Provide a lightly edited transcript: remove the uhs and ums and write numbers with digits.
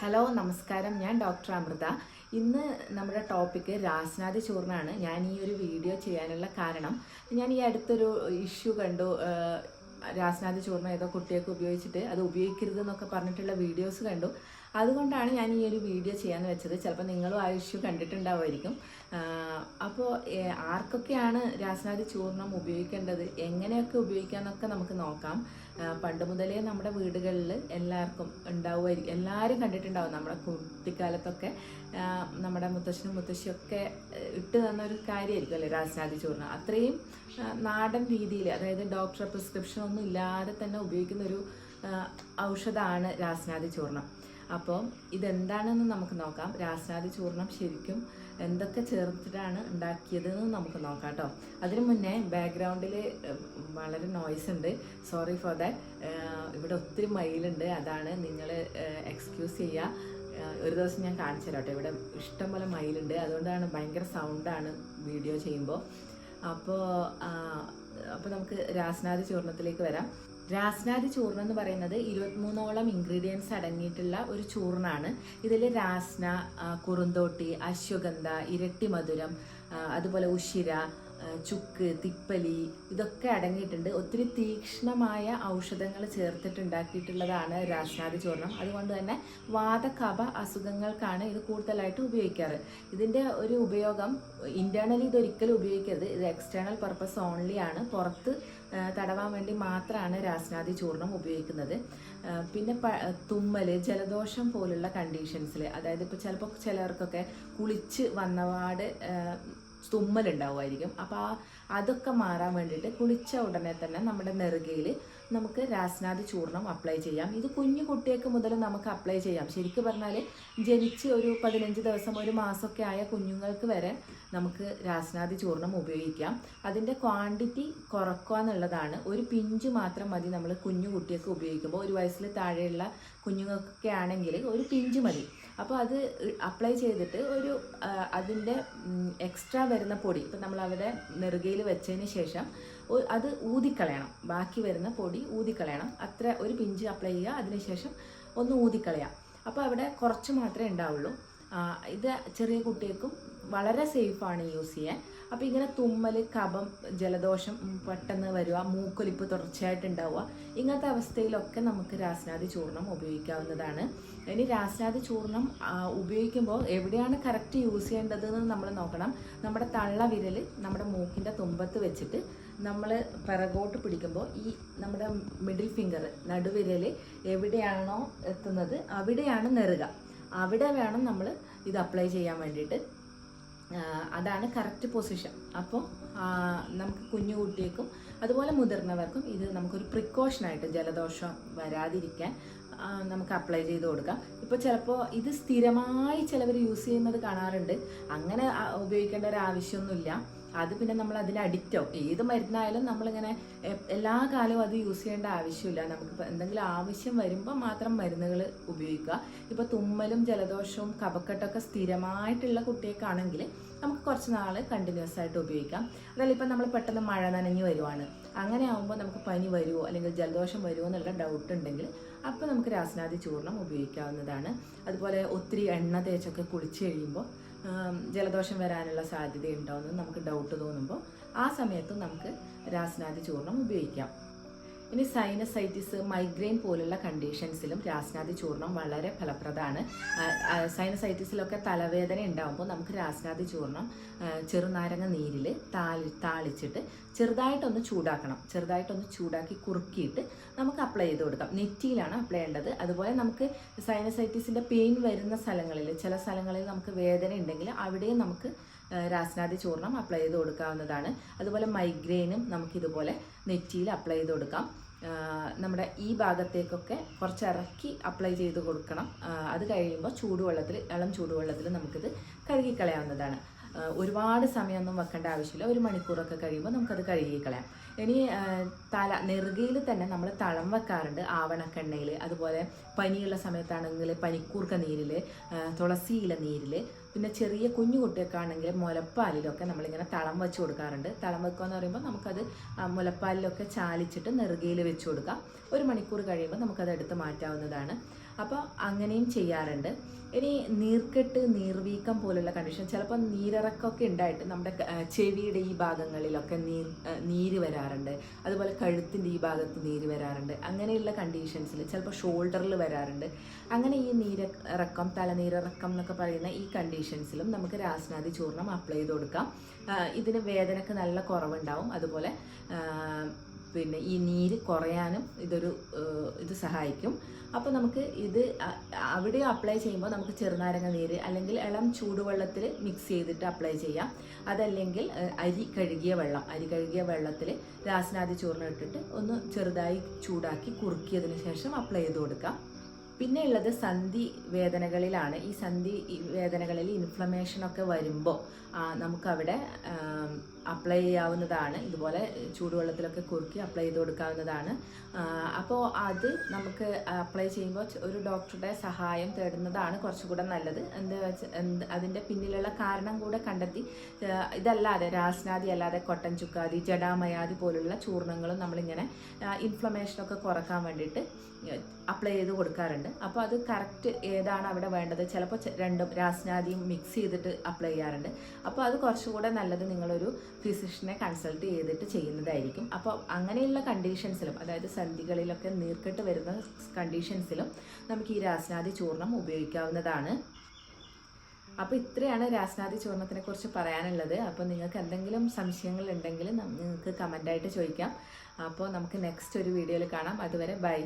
Hello നമസ്കാരം, ഞാൻ doctor Amrita. ഇന്ന് നമ്മുടെ ടോപ്പിക്ക് രാസ്നാദി ചൂർണ്ണമാണ്. ഞാൻ ഈ ഒരു വീഡിയോ ചെയ്യാനുള്ള കാരണം, ഞാൻ ഈ അടുത്തൊരു ഇഷ്യൂ കണ്ടു. രാസ്നാദി ചൂർണ്ണം ഏതോ കുട്ടിയൊക്കെ ഉപയോഗിച്ചിട്ട് അത് ഉപയോഗിക്കരുത് എന്നൊക്കെ പറഞ്ഞിട്ടുള്ള വീഡിയോസ് കണ്ടു. അതുകൊണ്ടാണ് ഞാൻ ഈ ഒരു വീഡിയോ ചെയ്യാമെന്ന് വെച്ചത്. ചിലപ്പോൾ നിങ്ങളും ആ ഇഷ്യൂ കണ്ടിട്ടുണ്ടാവുമായിരിക്കും. അപ്പോൾ ആർക്കൊക്കെയാണ് രാസ്നാദി ചൂർണ്ണം ഉപയോഗിക്കേണ്ടത്, എങ്ങനെയൊക്കെ ഉപയോഗിക്കാമെന്നൊക്കെ നമുക്ക് നോക്കാം. പണ്ട് മുതലേ നമ്മുടെ വീടുകളിൽ എല്ലാവർക്കും ഉണ്ടാവുമായിരിക്കും, എല്ലാവരും കണ്ടിട്ടുണ്ടാവും. നമ്മുടെ കുട്ടിക്കാലത്തൊക്കെ നമ്മുടെ മുത്തശ്ശനും മുത്തശ്ശിയൊക്കെ ഇട്ട് തന്നൊരു കാര്യമായിരിക്കും അല്ലേ രാസ്നാദി ചൂർണ്ണം. അത്രയും നാടൻ രീതിയിൽ, അതായത് ഡോക്ടർ പ്രിസ്ക്രിപ്ഷൻ ഒന്നും ഇല്ലാതെ തന്നെ ഉപയോഗിക്കുന്ന ഒരു ഔഷധമാണ് രാസ്നാദി ചൂർണ്ണം. അപ്പോൾ ഇതെന്താണെന്ന് നമുക്ക് നോക്കാം. രാസ്നാദി ചൂർണ്ണം ശരിക്കും എന്തൊക്കെ ചേർത്തിട്ടാണ് ഉണ്ടാക്കിയതെന്ന് നമുക്ക് നോക്കാം കേട്ടോ. അതിനു മുന്നേ ബാക്ക്ഗ്രൗണ്ടിൽ വളരെ നോയ്സ് ഉണ്ട്, സോറി ഫോർ ദാറ്റ്. ഇവിടെ ഒത്തിരി മയിലുണ്ട്, അതാണ്, നിങ്ങൾ എക്സ്ക്യൂസ് ചെയ്യുക. ഒരു ദിവസം ഞാൻ കാണിച്ചു തരാം കേട്ടോ. ഇവിടെ ഇഷ്ടംപോലെ മയിലുണ്ട്, അതുകൊണ്ടാണ് ഭയങ്കര സൗണ്ടാണ് വീഡിയോ ചെയ്യുമ്പോൾ. അപ്പോൾ നമുക്ക് രാസ്നാദി ചൂർണ്ണത്തിലേക്ക് വരാം. രാസ്നാദി ചൂർണ്ണം എന്ന് പറയുന്നത് 23ഓളം ഇൻഗ്രീഡിയൻസ് അടങ്ങിയിട്ടുള്ള ഒരു ചൂർണ്ണമാണ്. ഇതിൽ രാസ്ന, കുറുന്തോട്ടി, അശ്വഗന്ധ, ഇരട്ടി മധുരം, അതുപോലെ ഉഷിര, ചുക്ക്, തിപ്പലി, ഇതൊക്കെ അടങ്ങിയിട്ടുണ്ട്. ഒത്തിരി തീക്ഷ്ണമായ ഔഷധങ്ങൾ ചേർത്തിട്ടുണ്ടാക്കിയിട്ടുള്ളതാണ് രാസ്നാദി ചൂർണ്ണം. അതുകൊണ്ട് തന്നെ വാതകഫ അസുഖങ്ങൾക്കാണ് ഇത് കൂടുതലായിട്ട് ഉപയോഗിക്കാറ്. ഇതിൻ്റെ ഒരു ഉപയോഗം ഇന്റേണലി ഇതൊരിക്കലും ഉപയോഗിക്കരുത്. ഇത് എക്സ്റ്റേണൽ പർപ്പസ് ഓൺലി ആണ്. പുറത്ത് തടവാൻ വേണ്ടി മാത്രമാണ് രാസ്നാദി ചൂർണ്ണം ഉപയോഗിക്കുന്നത്. പിന്നെ തുമ്മൽ, ജലദോഷം പോലുള്ള കണ്ടീഷൻസിൽ, അതായത് ഇപ്പോൾ ചിലപ്പോൾ ചിലർക്കൊക്കെ കുളിച്ച് വന്നപാട് തുമ്മലുണ്ടാവുമായിരിക്കും. അപ്പോൾ അതൊക്കെ മാറാൻ വേണ്ടിയിട്ട് കുളിച്ച ഉടനെ തന്നെ നമ്മുടെ നെറുകയിൽ നമുക്ക് രാസ്നാദി ചൂർണ്ണം അപ്ലൈ ചെയ്യാം. ഇത് കുഞ്ഞു കുട്ടിയൊക്കെ മുതൽ നമുക്ക് അപ്ലൈ ചെയ്യാം. ശരിക്കും പറഞ്ഞാൽ ജനിച്ച് ഒരു 15 ദിവസം, ഒരു മാസമൊക്കെ ആയ കുഞ്ഞുങ്ങൾക്ക് വരെ നമുക്ക് രാസ്നാദി ചൂർണ്ണം ഉപയോഗിക്കാം. അതിൻ്റെ ക്വാണ്ടിറ്റി കുറക്കുക എന്നുള്ളതാണ്. ഒരു പിഞ്ച് മാത്രം മതി നമ്മൾ കുഞ്ഞു കുട്ടിയൊക്കെ ഉപയോഗിക്കുമ്പോൾ. ഒരു വയസ്സിൽ താഴെയുള്ള കുഞ്ഞുങ്ങൾക്കൊക്കെ ആണെങ്കിൽ ഒരു പിഞ്ച് മതി. അപ്പോൾ അത് അപ്ലൈ ചെയ്തിട്ട് ഒരു അതിൻ്റെ എക്സ്ട്രാ വരുന്ന പൊടി, ഇപ്പം നമ്മൾ അവിടെ നെറുകയിൽ വെച്ചതിന് ശേഷം അത് ഊതിക്കളയണം. ബാക്കി വരുന്ന പൊടി ഊതിക്കളയണം. അത്ര ഒരു പിഞ്ച് അപ്ലൈ ചെയ്യുക, അതിനുശേഷം ഒന്ന് ഊതിക്കളയാം. അപ്പോൾ അവിടെ കുറച്ച് മാത്രമേ ഉണ്ടാവുള്ളൂ. ഇത് ചെറിയ കുട്ടികൾക്കും വളരെ സേഫാണ് യൂസ് ചെയ്യാൻ. അപ്പോൾ ഇങ്ങനെ തുമ്മൽ, കഫം, ജലദോഷം പെട്ടെന്ന് വരിക, മൂക്കൊലിപ്പ് തുടർച്ചയായിട്ട് ഉണ്ടാവുക, ഇങ്ങനത്തെ അവസ്ഥയിലൊക്കെ നമുക്ക് രാസ്നാദി ചൂർണ്ണം ഉപയോഗിക്കാവുന്നതാണ്. ഇനി രാസ്നാദി ചൂർണ്ണം ഉപയോഗിക്കുമ്പോൾ എവിടെയാണ് കറക്റ്റ് യൂസ് ചെയ്യേണ്ടതെന്ന് നമ്മൾ നോക്കണം. നമ്മുടെ തള്ള വിരൽ നമ്മുടെ മൂക്കിൻ്റെ തുമ്പത്ത് വെച്ചിട്ട് നമ്മൾ പിറകോട്ട് പിടിക്കുമ്പോൾ ഈ നമ്മുടെ മിഡിൽ ഫിംഗർ, നടുവിരൽ എവിടെയാണോ എത്തുന്നത് അവിടെയാണ് നെറുക. അവിടെ വേണം നമ്മൾ ഇത് അപ്ലൈ ചെയ്യാൻ വേണ്ടിയിട്ട്. അതാണ് കറക്റ്റ് പൊസിഷൻ. അപ്പോൾ നമുക്ക് കുഞ്ഞു കുട്ടികൾക്കും അതുപോലെ മുതിർന്നവർക്കും ഇത് നമുക്കൊരു പ്രിക്കോഷനായിട്ട് ജലദോഷം വരാതിരിക്കാൻ നമുക്ക് അപ്ലൈ ചെയ്ത് കൊടുക്കാം. ഇപ്പോൾ ചിലപ്പോൾ ഇത് സ്ഥിരമായി ചിലവർ യൂസ് ചെയ്യുന്നത് കാണാറുണ്ട്. അങ്ങനെ ഉപയോഗിക്കേണ്ട ഒരു ആവശ്യമൊന്നുമില്ല. അത് പിന്നെ നമ്മൾ അതിന് അഡിക്റ്റ് ആവും. ഏത് മരുന്നായാലും നമ്മളിങ്ങനെ എല്ലാ കാലവും അത് യൂസ് ചെയ്യേണ്ട ആവശ്യമില്ല. നമുക്കിപ്പോൾ എന്തെങ്കിലും ആവശ്യം വരുമ്പോൾ മാത്രം മരുന്നുകൾ ഉപയോഗിക്കുക. ഇപ്പോൾ തുമ്മലും ജലദോഷവും കഫക്കെട്ടൊക്കെ സ്ഥിരമായിട്ടുള്ള കുട്ടികൾക്കാണെങ്കിൽ നമുക്ക് കുറച്ച് നാൾ കണ്ടിന്യൂസ് ആയിട്ട് ഉപയോഗിക്കാം. അതല്ല ഇപ്പം നമ്മൾ പെട്ടെന്ന് മഴ നനഞ്ഞ് വരുവാണ്, അങ്ങനെ ആകുമ്പോൾ നമുക്ക് പനി വരുമോ അല്ലെങ്കിൽ ജലദോഷം വരുമോ എന്നുള്ള ഡൗട്ട് ഉണ്ടെങ്കിൽ അപ്പോൾ നമുക്ക് രാസ്നാദി ചൂർണ്ണം ഉപയോഗിക്കാവുന്നതാണ്. അതുപോലെ ഒത്തിരി എണ്ണ തേച്ചൊക്കെ കുളിച്ച് കഴിയുമ്പോൾ ജലദോഷം വരാനുള്ള സാധ്യതയുണ്ടാവുമെന്ന് നമുക്ക് ഡൗട്ട് തോന്നുമ്പോൾ ആ സമയത്തും നമുക്ക് രാസ്നാദി ചൂർണ്ണം ഉപയോഗിക്കാം. ഇനി സൈനസൈറ്റിസ്, മൈഗ്രെയിൻ പോലുള്ള കണ്ടീഷൻസിലും രാസ്നാദി ചൂർണ്ണം വളരെ ഫലപ്രദമാണ്. സൈനസൈറ്റിസിലൊക്കെ തലവേദന ഉണ്ടാകുമ്പോൾ നമുക്ക് രാസ്നാദി ചൂർണ്ണം ചെറുനാരങ്ങ നീരിൽ താളിച്ചിട്ട് ചെറുതായിട്ടൊന്ന് ചൂടാക്കണം. ചെറുതായിട്ടൊന്ന് ചൂടാക്കി കുറുക്കിയിട്ട് നമുക്ക് അപ്ലൈ ചെയ്ത് കൊടുക്കാം. നെറ്റിയിലാണ് അപ്ലൈ ചെയ്യേണ്ടത്. അതുപോലെ നമുക്ക് സൈനസൈറ്റിസിൻ്റെ പെയിൻ വരുന്ന സ്ഥലങ്ങളിൽ, ചില സ്ഥലങ്ങളിൽ നമുക്ക് വേദന ഉണ്ടെങ്കിൽ അവിടെയും നമുക്ക് രാസ്നാദി ചൂർണ്ണം അപ്ലൈ ചെയ്ത് കൊടുക്കാവുന്നതാണ്. അതുപോലെ മൈഗ്രെയിനും നമുക്കിതുപോലെ നെറ്റിയിൽ അപ്ലൈ ചെയ്ത് കൊടുക്കാം. നമ്മുടെ ഈ ഭാഗത്തേക്കൊക്കെ കുറച്ച് ഇറക്കി അപ്ലൈ ചെയ്ത് കൊടുക്കണം. അത് കഴിയുമ്പോൾ ഇളം ചൂടുവെള്ളത്തിൽ നമുക്കിത് കഴുകിക്കളയാവുന്നതാണ്. ഒരുപാട് സമയമൊന്നും വെക്കേണ്ട ആവശ്യമില്ല. 1 മണിക്കൂറൊക്കെ കഴിയുമ്പോൾ നമുക്കത് കഴുകിക്കളയാം. ഇനി നെറുകയിൽ തന്നെ നമ്മൾ തളം വെക്കാറുണ്ട് ആവണക്കെണ്ണയിൽ. അതുപോലെ പനിയുള്ള സമയത്താണെങ്കിൽ പനിക്കൂർക്ക നീരിൽ, തുളസി ഇല നീരിൽ, പിന്നെ ചെറിയ കുഞ്ഞു കുട്ടിയൊക്കെയാണെങ്കിൽ മുലപ്പാലിലൊക്കെ നമ്മളിങ്ങനെ തളം വെച്ച് കൊടുക്കാറുണ്ട്. തളം വെക്കുക എന്ന് പറയുമ്പോൾ നമുക്കത് മുലപ്പാലിലൊക്കെ ചാലിച്ചിട്ട് നെറുകയിൽ വെച്ച് കൊടുക്കാം. 1 മണിക്കൂർ കഴിയുമ്പോൾ നമുക്കത് എടുത്ത് മാറ്റാവുന്നതാണ്. അപ്പോൾ അങ്ങനെയും ചെയ്യാറുണ്ട്. ഇനി നീർക്കെട്ട്, നീർവീക്കം പോലുള്ള കണ്ടീഷൻ, ചിലപ്പോൾ നീരിറക്കമൊക്കെ ഉണ്ടായിട്ട് നമ്മുടെ ചെവിയുടെ ഈ ഭാഗങ്ങളിലൊക്കെ നീര് വരാറുണ്ട്, അതുപോലെ കഴുത്തിൻ്റെ ഈ ഭാഗത്ത് നീര് വരാറുണ്ട്. അങ്ങനെയുള്ള കണ്ടീഷൻസിൽ ചിലപ്പോൾ ഷോൾഡറിൽ വരാറുണ്ട്. അങ്ങനെ ഈ നീരിറക്കം, തലനീരിറക്കം എന്നൊക്കെ പറയുന്ന ഈ കണ്ടീഷൻസിലും നമുക്ക് രാസ്നാദി ചൂർണം അപ്ലൈ ചെയ്ത് കൊടുക്കാം. ഇതിന് വേദനക്ക് നല്ല കുറവുണ്ടാവും. അതുപോലെ പിന്നെ ഈ നീര് കുറയാനും ഇത് സഹായിക്കും. അപ്പോൾ നമുക്ക് ഇത് അവിടെ അപ്ലൈ ചെയ്യുമ്പോൾ നമുക്ക് ചെറുനാരങ്ങ നീര് അല്ലെങ്കിൽ ഇളം ചൂടുവെള്ളത്തിൽ മിക്സ് ചെയ്തിട്ട് അപ്ലൈ ചെയ്യാം. അതല്ലെങ്കിൽ അരി കഴുകിയ വെള്ളത്തിൽ രാസ്നാദി ചൂർണം ഇട്ടിട്ട് ഒന്ന് ചെറുതായി ചൂടാക്കി കുറുക്കിയതിന് ശേഷം അപ്ലൈ ചെയ്ത് കൊടുക്കാം. പിന്നെ ഉള്ളത് സന്ധി വേദനകളിലാണ്. ഈ സന്ധി വേദനകളിൽ ഇൻഫ്ലമേഷനൊക്കെ വരുമ്പോൾ നമുക്കവിടെ അപ്ലൈ ചെയ്യാവുന്നതാണ്. ഇതുപോലെ ചൂടുവെള്ളത്തിലൊക്കെ കുറുക്കി അപ്ലൈ ചെയ്ത് കൊടുക്കാവുന്നതാണ്. അപ്പോൾ അത് നമുക്ക് അപ്ലൈ ചെയ്യുമ്പോൾ ഒരു ഡോക്ടറുടെ സഹായം തേടുന്നതാണ് കുറച്ചുകൂടെ നല്ലത്. അതിൻ്റെ പിന്നിലുള്ള കാരണം കൂടെ കണ്ടെത്തി, ഇതല്ലാതെ രാസ്നാദി അല്ലാതെ കൊട്ടൻ ചുക്കാദി, ജടാമയാദി പോലുള്ള ചൂർണങ്ങളും നമ്മളിങ്ങനെ ഇൻഫ്ലമേഷനൊക്കെ കുറക്കാൻ വേണ്ടിയിട്ട് അപ്ലൈ ചെയ്ത് കൊടുക്കാറുണ്ട്. അപ്പോൾ അത് കറക്റ്റ് ഏതാണ് അവിടെ വേണ്ടത്, ചിലപ്പോൾ രണ്ടും രാസ്നാദിയും മിക്സ് ചെയ്തിട്ട് അപ്ലൈ ചെയ്യാറുണ്ട്. അപ്പോൾ അത് കുറച്ചുകൂടെ നല്ലത് നിങ്ങളൊരു ഫിസിഷ്യനെ കൺസൾട്ട് ചെയ്തിട്ട് ചെയ്യുന്നതായിരിക്കും. അപ്പോൾ അങ്ങനെയുള്ള കണ്ടീഷൻസിലും, അതായത് സന്ധികളിലൊക്കെ നീർക്കെട്ട് വരുന്ന കണ്ടീഷൻസിലും നമുക്ക് ഈ രാസ്നാദി ചൂർണം ഉപയോഗിക്കാവുന്നതാണ്. അപ്പോൾ ഇത്രയാണ് രാസ്നാദി ചൂർണത്തിനെ കുറിച്ച് പറയാനുള്ളത്. അപ്പോൾ നിങ്ങൾക്ക് എന്തെങ്കിലും സംശയങ്ങൾ ഉണ്ടെങ്കിൽ നിങ്ങൾക്ക് കമൻ്റായിട്ട് ചോദിക്കാം. അപ്പോൾ നമുക്ക് നെക്സ്റ്റ് ഒരു വീഡിയോയിൽ കാണാം. അതുവരെ ബൈ.